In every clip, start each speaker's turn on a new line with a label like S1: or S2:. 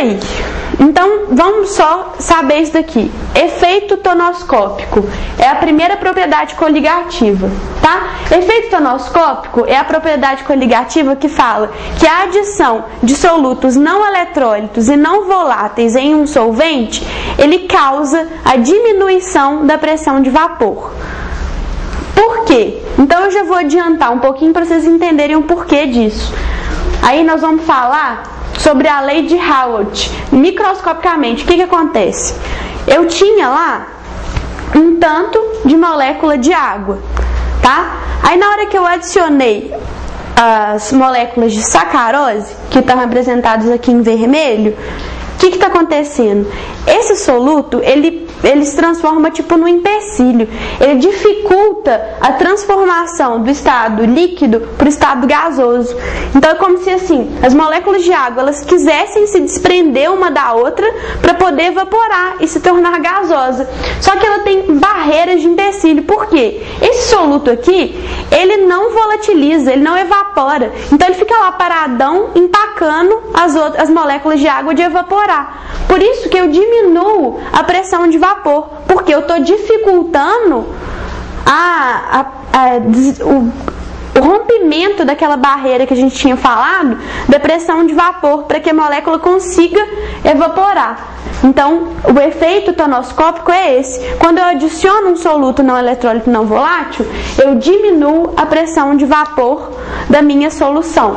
S1: aí? Então, vamos só saber isso daqui. Efeito tonoscópico é a primeira propriedade coligativa, tá? Efeito tonoscópico é a propriedade coligativa que fala que a adição de solutos não eletrólitos e não voláteis em um solvente, ele causa a diminuição da pressão de vapor. Por quê? Então, eu já vou adiantar um pouquinho para vocês entenderem o porquê disso. Aí nós vamos falar sobre a lei de Raoult. Microscopicamente, o que acontece? Eu tinha lá um tanto de molécula de água, tá? Aí na hora que eu adicionei as moléculas de sacarose, que estão representadas aqui em vermelho, o que está acontecendo? Esse soluto, ele se transforma tipo num empecilho. Ele dificulta a transformação do estado líquido para o estado gasoso. Então é como se assim, as moléculas de água elas quisessem se desprender uma da outra para poder evaporar e se tornar gasosa. Só que ela tem barreiras de empecilho. Por quê? Esse soluto aqui, ele não volatiliza, ele não evapora. Então ele fica lá paradão, empacando as moléculas de água de evaporar. Por isso que eu diminuo a pressão de vapor, porque eu estou dificultando o rompimento daquela barreira que a gente tinha falado, da pressão de vapor, para que a molécula consiga evaporar. Então, o efeito tonoscópico é esse. Quando eu adiciono um soluto não eletrólito não volátil, eu diminuo a pressão de vapor da minha solução.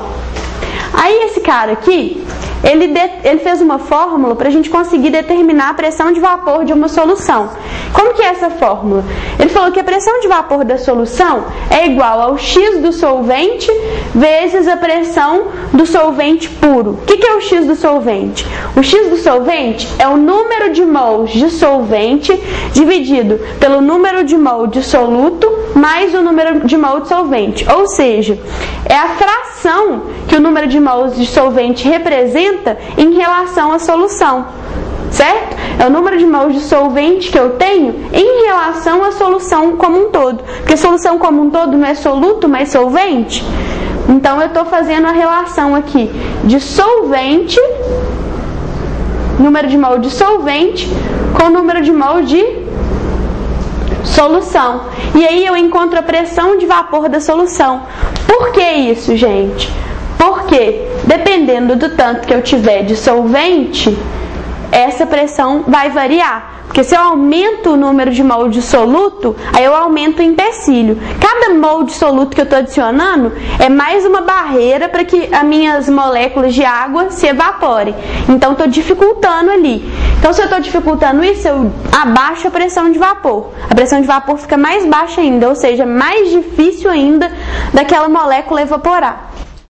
S1: Aí esse cara aqui, ele fez uma fórmula para a gente conseguir determinar a pressão de vapor de uma solução. Como que é essa fórmula? Ele falou que a pressão de vapor da solução é igual ao X do solvente vezes a pressão do solvente puro. O que é o X do solvente? O X do solvente é o número de mols de solvente dividido pelo número de mol de soluto mais o número de mol de solvente. Ou seja, é a fração que o número de mols de solvente representa em relação à solução, certo? É o número de mols de solvente que eu tenho em relação à solução como um todo, porque a solução como um todo não é soluto, mas solvente. Então eu estou fazendo a relação aqui de solvente, número de mol de solvente, com o número de mol de solução. E aí eu encontro a pressão de vapor da solução. Por que isso, gente? Porque dependendo do tanto que eu tiver de solvente, essa pressão vai variar. Porque se eu aumento o número de mol de soluto, aí eu aumento o empecilho. Cada mol de soluto que eu estou adicionando é mais uma barreira para que as minhas moléculas de água se evaporem. Então estou dificultando ali. Então se eu estou dificultando isso, eu abaixo a pressão de vapor. A pressão de vapor fica mais baixa ainda, ou seja, mais difícil ainda daquela molécula evaporar.